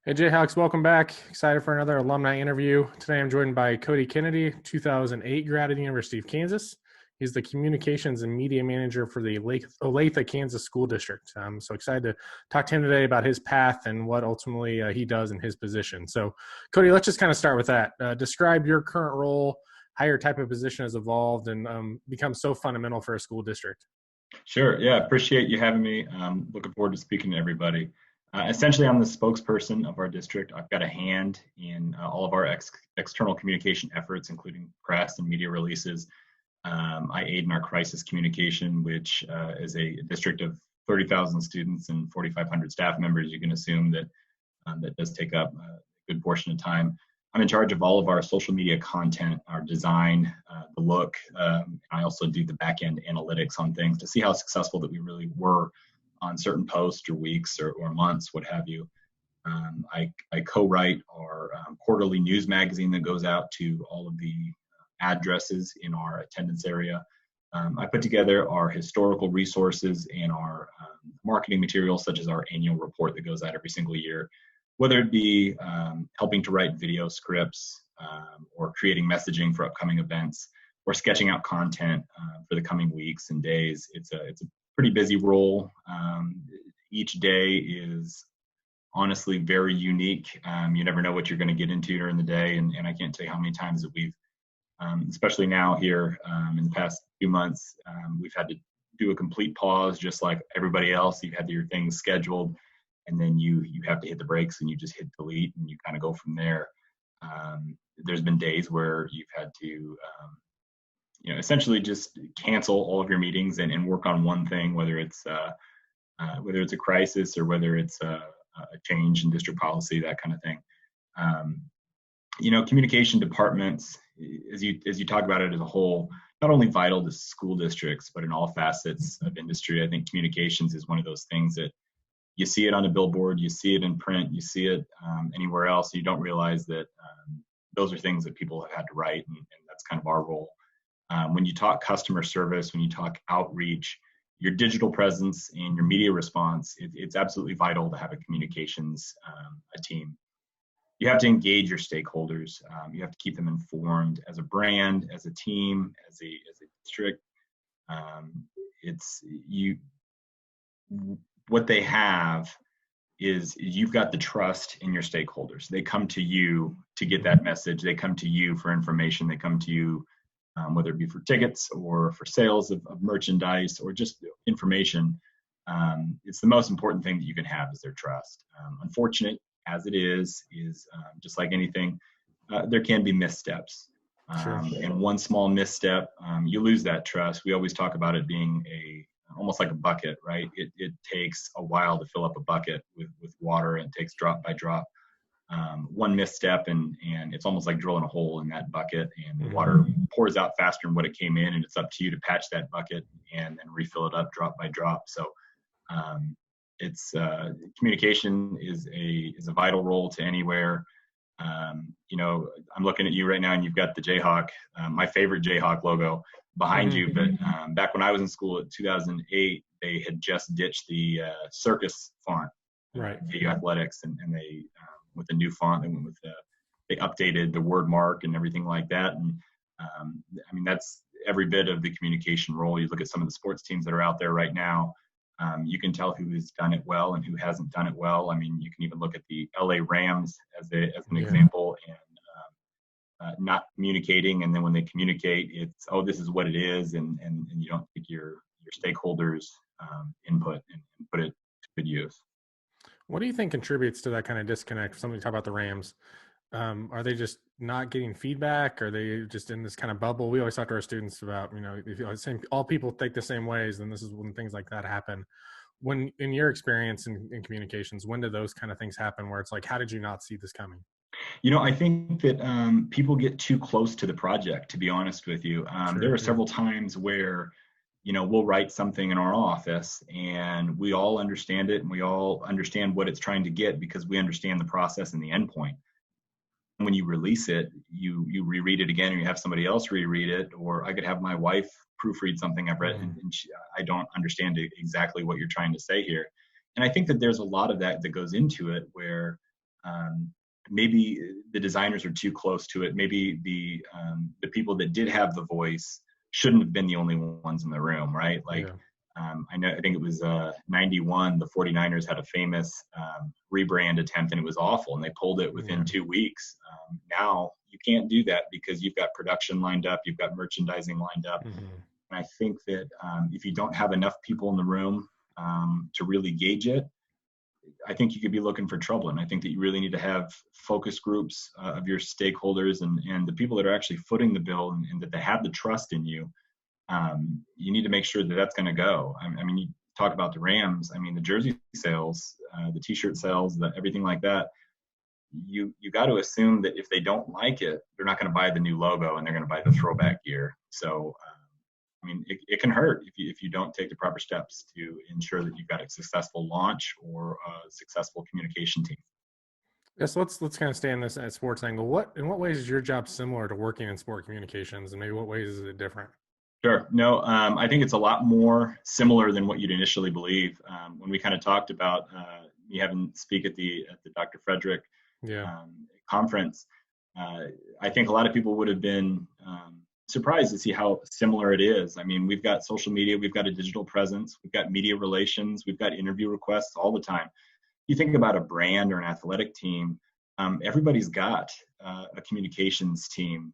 Hey Jayhawks, welcome back. Excited for another alumni interview. Today I'm joined by Cody Kennedy, 2008 grad at the University of Kansas. He's the communications and media manager for the Olathe, Kansas School District. I'm so excited to talk to him today about his path and what ultimately he does in his position. So Cody, let's just kind of start with that. Describe your current role, how your type of position has evolved and become so fundamental for a school district. Sure. Yeah. Appreciate you having me. Looking forward to speaking to everybody. Essentially, I'm the spokesperson of our district. I've got a hand in all of our external communication efforts, including press and media releases. I aid in our crisis communication, which is a district of 30,000 students and 4,500 staff members. You can assume that that does take up a good portion of time. I'm in charge of all of our social media content, our design, the look. I also do the back end analytics on things to see how successful that we really were on certain posts or weeks or months, what have you. I co-write our quarterly news magazine that goes out to all of the addresses in our attendance area. I put together our historical resources and our marketing materials, such as our annual report that goes out every single year, whether it be helping to write video scripts or creating messaging for upcoming events or sketching out content for the coming weeks and days. It's a pretty busy role. Each day is honestly very unique. You never know what you're going to get into during the day. And I can't tell you how many times that we've, especially now here in the past few months, we've had to do a complete pause just like everybody else. You've had your things scheduled and then you have to hit the brakes and you just hit delete and you kind of go from there. There's been days where you've had to essentially just cancel all of your meetings and work on one thing, whether it's a crisis or whether it's a change in district policy, that kind of thing. Communication departments, as you talk about it as a whole, not only vital to school districts, but in all facets of industry. I think communications is one of those things that you see it on a billboard, you see it in print, you see it anywhere else. You don't realize that those are things that people have had to write, and that's kind of our role. When you talk customer service, when you talk outreach, your digital presence and your media response, it's absolutely vital to have a communications a team. You have to engage your stakeholders. You have to keep them informed as a brand, as a team, as a district. What they have is you've got the trust in your stakeholders. They come to you to get that message. They come to you for information. They come to you whether it be for tickets or for sales of merchandise or just information. It's the most important thing that you can have is their trust. Unfortunate as it is just like anything, there can be missteps. Sure. And one small misstep, you lose that trust. We always talk about it being almost like a bucket, right? It takes a while to fill up a bucket with water, and it takes drop by drop. One misstep and it's almost like drilling a hole in that bucket, and the water pours out faster than what it came in, and it's up to you to patch that bucket and refill it up drop by drop. So it's communication is a vital role to anywhere. I'm looking at you right now and you've got the Jayhawk, my favorite Jayhawk logo behind you. But back when I was in school at 2008, they had just ditched the circus font, Right. VU Athletics, and they with a new font, they updated the word mark and everything like that. And that's every bit of the communication role. You look at some of the sports teams that are out there right now. You can tell who has done it well and who hasn't done it well. You can even look at the LA Rams as an example, and not communicating. And then when they communicate, it's, oh, this is what it is. And you don't take your stakeholders' input and put it to good use. What do you think contributes to that kind of disconnect? Somebody talk about the Rams. Are they just not getting feedback? Are they just in this kind of bubble? We always talk to our students about, if all people think the same ways, then this is when things like that happen. When, in your experience in communications, when do those kind of things happen where it's like, how did you not see this coming? I think that people get too close to the project, to be honest with you. Sure, there are several times where we'll write something in our office and we all understand it and we all understand what it's trying to get because we understand the process and the endpoint. When you release it, you reread it again, or you have somebody else reread it, or I could have my wife proofread something I've read and I don't understand exactly what you're trying to say here. And I think that there's a lot of that goes into it where maybe the designers are too close to it. Maybe the people that did have the voice shouldn't have been the only ones in the room, right? Like, Yeah. I think it was 91, the 49ers had a famous rebrand attempt, and it was awful, and they pulled it within 2 weeks. Now you can't do that because you've got production lined up, you've got merchandising lined up. Mm-hmm. And I think that if you don't have enough people in the room to really gauge it, I think you could be looking for trouble. And I think that you really need to have focus groups of your stakeholders and the people that are actually footing the bill, and that they have the trust in you. You need to make sure that that's going to go. I mean, you talk about the Rams. I mean, the jersey sales, the T-shirt sales, everything like that. You got to assume that if they don't like it, they're not going to buy the new logo, and they're going to buy the throwback gear. So, I mean, it can hurt if you don't take the proper steps to ensure that you've got a successful launch or a successful communication team. Yeah, so let's kind of stay in this at sports angle. In what ways is your job similar to working in sport communications, and maybe what ways is it different? Sure. No, I think it's a lot more similar than what you'd initially believe. When we kind of talked about me having speak at the Dr. Frederick Yeah. conference, I think a lot of people would have been surprised to see how similar it is. I mean, we've got social media, we've got a digital presence, we've got media relations, we've got interview requests all the time. You think about a brand or an athletic team, everybody's got a communications team.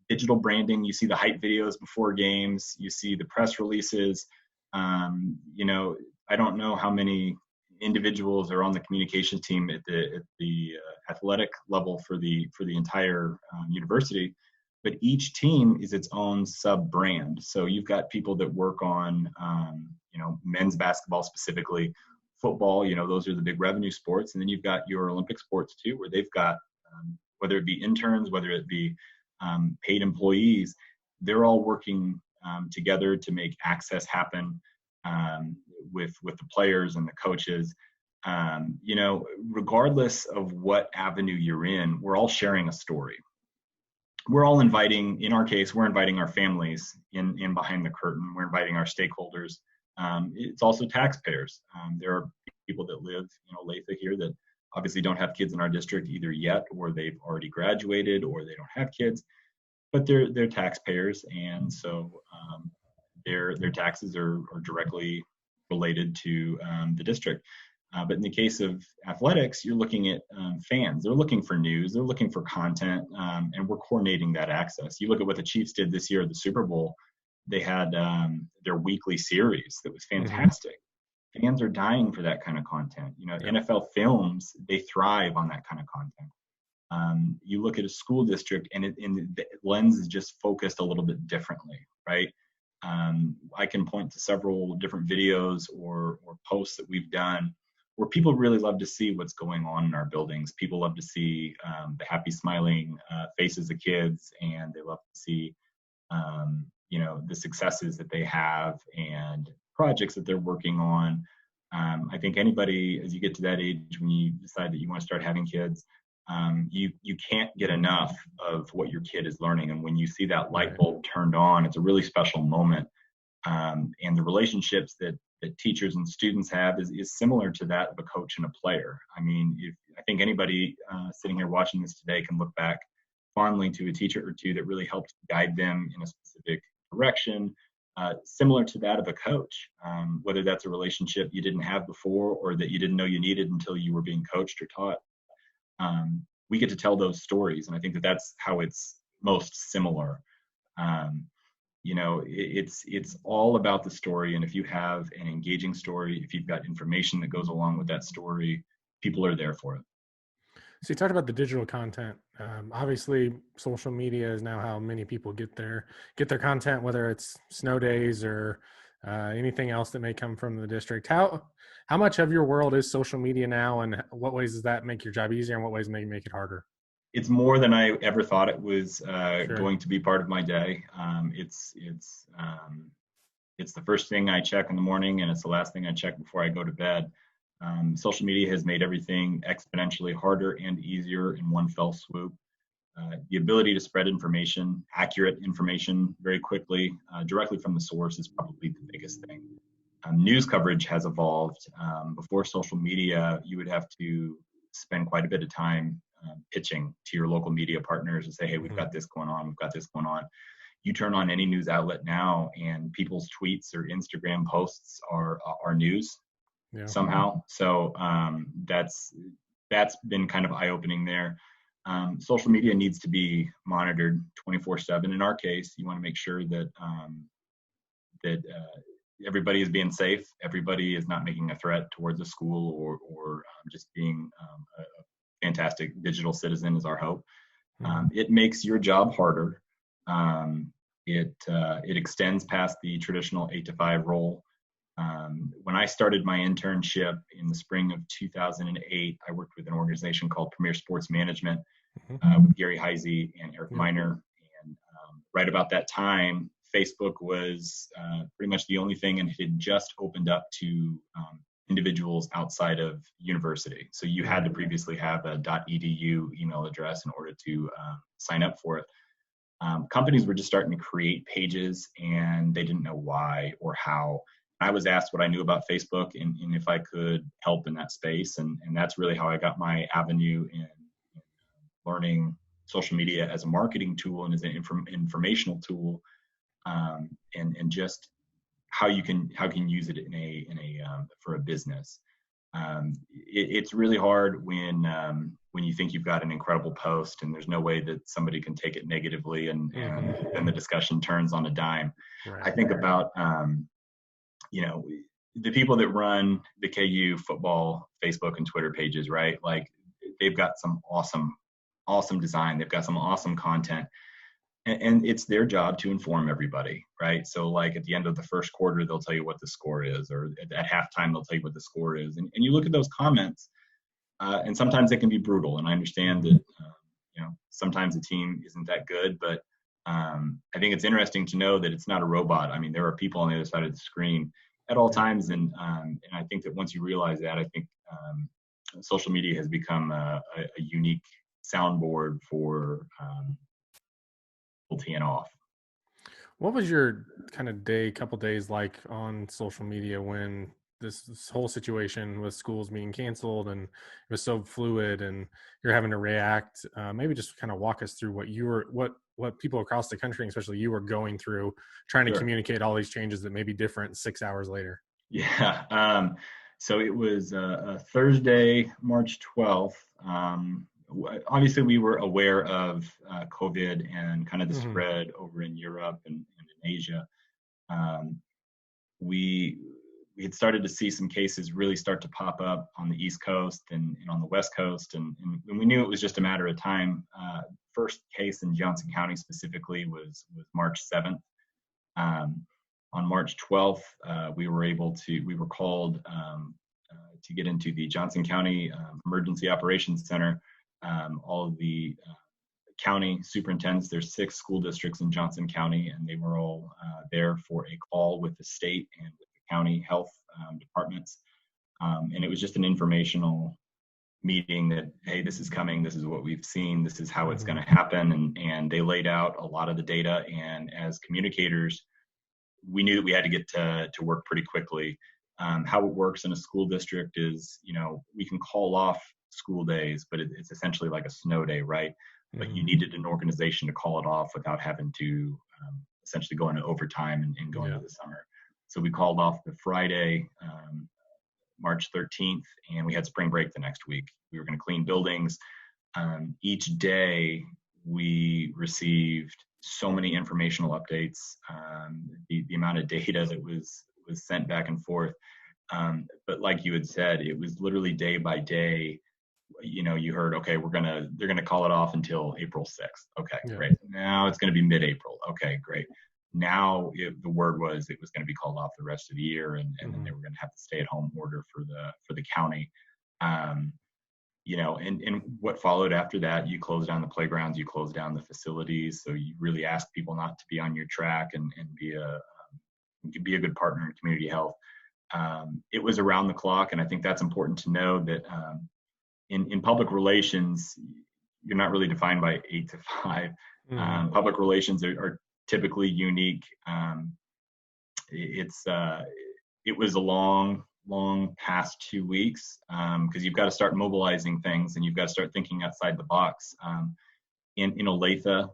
Digital branding, you see the hype videos before games, you see the press releases. I don't know how many individuals are on the communications team at the athletic level for the entire university, but each team is its own sub brand. So you've got people that work on men's basketball specifically, football, those are the big revenue sports, and then you've got your Olympic sports too, where they've got whether it be interns, whether it be paid employees, they're all working together to make access happen with the players and the coaches. Regardless of what avenue you're in, we're all sharing a story. We're all inviting, in our case, we're inviting our families in behind the curtain. We're inviting our stakeholders. It's also taxpayers. There are people that live in Olathe here that obviously don't have kids in our district either yet, or they've already graduated, or they don't have kids, but they're taxpayers, and so their taxes are directly related to the district. But in the case of athletics, you're looking at fans. They're looking for news. They're looking for content, and we're coordinating that access. You look at what the Chiefs did this year at the Super Bowl. They had their weekly series that was fantastic. Mm-hmm. Fans are dying for that kind of content. Yep. NFL films, they thrive on that kind of content. You look at a school district, and the lens is just focused a little bit differently, right? I can point to several different videos or posts that we've done where people really love to see what's going on in our buildings. People love to see the happy, smiling faces of kids, and they love to see, the successes that they have and projects that they're working on. I think anybody, as you get to that age when you decide that you want to start having kids, you can't get enough of what your kid is learning. And when you see that light bulb turned on, it's a really special moment. And the relationships that teachers and students have is similar to that of a coach and a player. I mean, I think anybody sitting here watching this today can look back fondly to a teacher or two that really helped guide them in a specific direction, similar to that of a coach, whether that's a relationship you didn't have before or that you didn't know you needed until you were being coached or taught. We get to tell those stories, and I think that's how it's most similar. It's all about the story, and if you have an engaging story, if you've got information that goes along with that story, people are there for it. So you talked about the digital content. Obviously, social media is now how many people get their content, whether it's snow days or anything else that may come from the district. How much of your world is social media now, and what ways does that make your job easier, and what ways may make it harder? It's more than I ever thought it was going to be part of my day. It's the first thing I check in the morning, and it's the last thing I check before I go to bed. Social media has made everything exponentially harder and easier in one fell swoop. The ability to spread information, accurate information very quickly, directly from the source is probably the biggest thing. News coverage has evolved. Before social media, you would have to spend quite a bit of time pitching to your local media partners and say, hey, we've got this going on, we've got this going on. You turn on any news outlet now and people's tweets or Instagram posts are news somehow. So that's been kind of eye-opening there. Social media needs to be monitored 24/7. In our case, you want to make sure that everybody is being safe. Everybody is not making a threat towards a school or just being a fantastic digital citizen is our hope. It makes your job harder. It extends past the traditional 8 to 5 role. When I started my internship in the spring of 2008, I worked with an organization called Premier Sports Management with Gary Heisey and Eric Miner. And right about that time, Facebook was pretty much the only thing, and it had just opened up to individuals outside of university. So you had to previously have a .edu email address in order to sign up for it. Companies were just starting to create pages, and they didn't know why or how. I was asked what I knew about Facebook and if I could help in that space. And that's really how I got my avenue in learning social media as a marketing tool and as an informational tool, and just how you can use it for a business. It's really hard when you think you've got an incredible post and there's no way that somebody can take it negatively, and then the discussion turns on a dime. I think about the people that run the KU football Facebook and Twitter pages, right? Like, they've got some awesome design. They've got some awesome content. And it's their job to inform everybody, right? So like at the end of the first quarter, they'll tell you what the score is, or at halftime, they'll tell you what the score is. And you look at those comments, and sometimes they can be brutal. And I understand that, sometimes the team isn't that good, but I think it's interesting to know that it's not a robot. I mean, there are people on the other side of the screen at all times. And I think that once you realize that, I think social media has become a unique soundboard for teeing off. What was your kind of couple days like on social media when this whole situation with schools being canceled and it was so fluid and you're having to react? Maybe just kind of walk us through what people across the country, especially you, were going through trying to communicate all these changes that may be different 6 hours later. Yeah. So it was Thursday, March 12th. Obviously, we were aware of COVID and kind of the spread over in Europe and in Asia. We had started to see some cases really start to pop up on the East Coast and on the West Coast, and we knew it was just a matter of time. First case in Johnson County specifically was March 7th. On March 12th, we were called to get into the Johnson County Emergency Operations Center. All of the county superintendents, there's 6 school districts in Johnson County, and they were all there for a call with the state and with the county health departments. And it was just an informational meeting that, hey, this is coming, this is what we've seen, this is how it's going to happen. And they laid out a lot of the data. And as communicators, we knew that we had to get to work pretty quickly. How it works in a school district is, we can call off school days, but it's essentially like a snow day, right? But you needed an organization to call it off without having to essentially go into overtime and go into the summer. So we called off the Friday, March 13th, and we had spring break the next week. We were going to clean buildings. Each day we received so many informational updates, the amount of data that was sent back and forth. But like you had said, it was literally day by day. You heard, okay, they're gonna call it off until April 6th. Okay, great. Now it's gonna be mid-April. Okay, great. Now the word was it was gonna be called off the rest of the year, and then they were gonna have the stay-at-home order for the county. And what followed after that, you closed down the playgrounds, you closed down the facilities. So you really asked people not to be on your track and be a good partner in community health. It was around the clock, and I think that's important to know that in public relations, you're not really defined by 8 to 5. Public relations are typically unique. It was a long long past 2 weeks, because you've got to start mobilizing things and you've got to start thinking outside the box. In Olathe,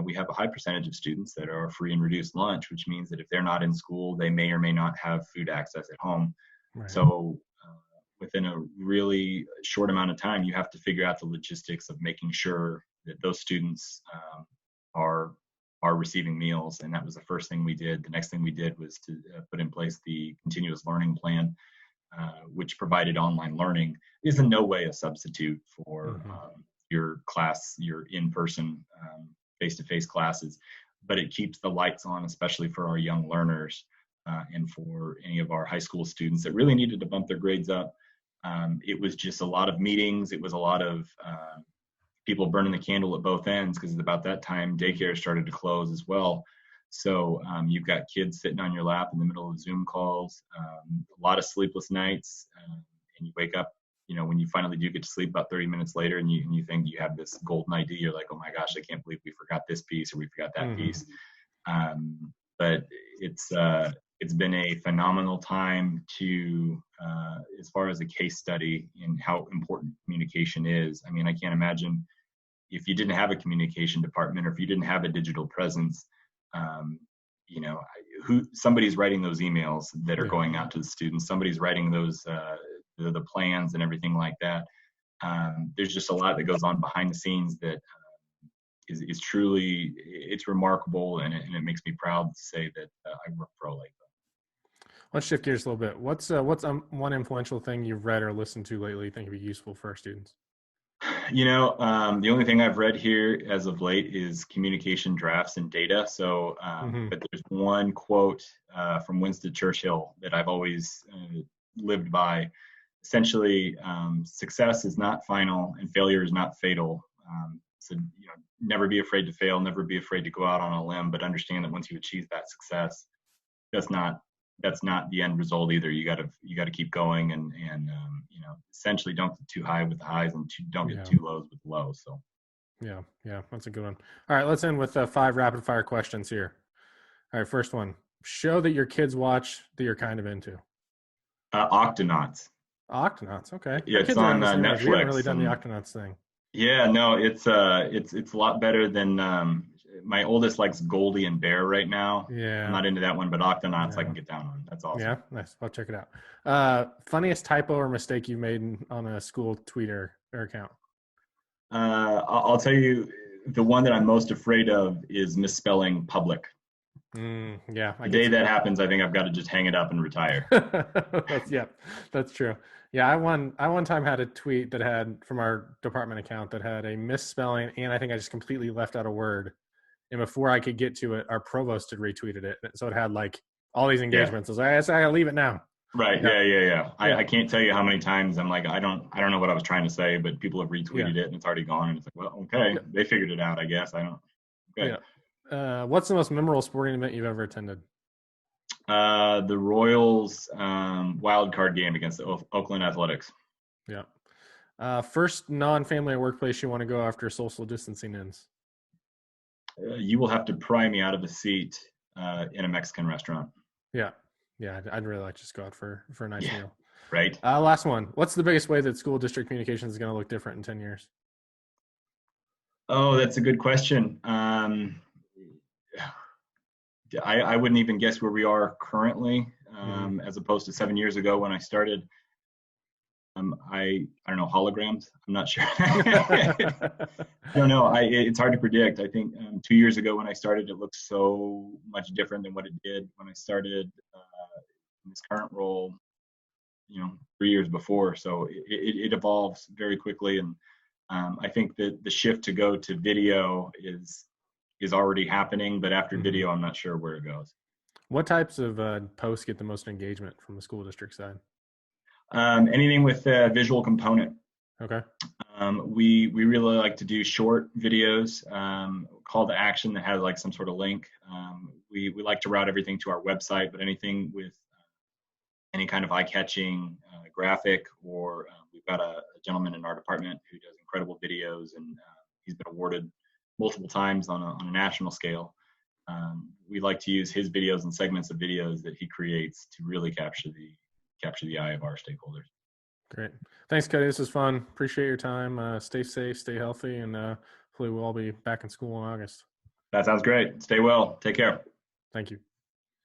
we have a high percentage of students that are free and reduced lunch, which means that if they're not in school, they may or may not have food access at home. Right. So within a really short amount of time, you have to figure out the logistics of making sure that those students are receiving meals. And that was the first thing we did. The next thing we did was to put in place the continuous learning plan, which provided online learning. It is in no way a substitute for your class, your in-person face-to-face classes, but it keeps the lights on, especially for our young learners and for any of our high school students that really needed to bump their grades up. It was just a lot of meetings. It was a lot of people burning the candle at both ends, because about that time daycare started to close as well. So you've got kids sitting on your lap in the middle of Zoom calls, a lot of sleepless nights, and you wake up, when you finally do get to sleep about 30 minutes later, and you think you have this golden idea. You're like, oh my gosh, I can't believe we forgot this piece or we forgot that piece. But it's been a phenomenal time to, as far as a case study in how important communication is. I mean, I can't imagine if you didn't have a communication department or if you didn't have a digital presence, somebody's writing those emails that are going out to the students. Somebody's writing those, the plans and everything like that. There's just a lot that goes on behind the scenes that is truly, it's remarkable, and it makes me proud to say that I work for Olathe. Let's shift gears a little bit. What's one influential thing you've read or listened to lately you think would be useful for our students? The only thing I've read here as of late is communication drafts and data. So, but there's one quote from Winston Churchill that I've always lived by. Essentially, success is not final and failure is not fatal. So, never be afraid to fail, never be afraid to go out on a limb, but understand that once you achieve that success, that's not the end result either. You gotta keep going, and essentially don't get too high with the highs and don't get too lows with the lows. So yeah, that's a good one. All right, let's end with 5 rapid fire questions here. All right, first one: show that your kids watch that you're kind of into. Octonauts. Octonauts, okay. Yeah, it's on Netflix. We haven't really done the Octonauts thing. Yeah, no, it's a lot better than my oldest likes Goldie and Bear right now. Yeah, I'm not into that one, but Octonauts I can get down on. That's awesome. Yeah, nice. I'll check it out. Funniest typo or mistake you've made on a school tweet or account? I'll tell you, the one that I'm most afraid of is misspelling public. Yeah. The day that happens, I think I've got to just hang it up and retire. That's true. Yeah, I one time had a tweet that had, from our department account, that had a misspelling, and I think I just completely left out a word. And before I could get to it, our provost had retweeted it, so it had like all these engagements. I was like, I gotta leave it now. Right. Yeah. I can't tell you how many times I'm like, I don't know what I was trying to say, but people have retweeted it and it's already gone. And it's like, well, okay, they figured it out, I guess. I don't. Okay. Yeah. What's the most memorable sporting event you've ever attended? The Royals wild card game against the Oakland Athletics. Yeah. First non-family workplace you want to go after social distancing ends? You will have to pry me out of a seat in a Mexican restaurant. Yeah, I'd really like to just go out for a nice meal. Right. Last one. What's the biggest way that school district communications is going to look different in 10 years? Oh, that's a good question. I wouldn't even guess where we are currently, as opposed to 7 years ago when I started. I don't know, holograms. I'm not sure. I don't know. It's hard to predict. I think 2 years ago when I started, it looked so much different than what it did when I started in this current role, 3 years before. So it evolves very quickly, and I think that the shift to go to video is already happening. But after video, I'm not sure where it goes. What types of posts get the most engagement from the school district side? Anything with a visual component. Okay. We really like to do short videos, call to action that has like some sort of link. We like to route everything to our website, but anything with any kind of eye-catching graphic, or we've got a gentleman in our department who does incredible videos, and he's been awarded multiple times on a national scale. We like to use his videos and segments of videos that he creates to really capture capture the eye of our stakeholders. Great. Thanks, Cody. This is fun. Appreciate your time. Stay safe, stay healthy, and hopefully we'll all be back in school in August. That sounds great. Stay well. Take care. Thank you.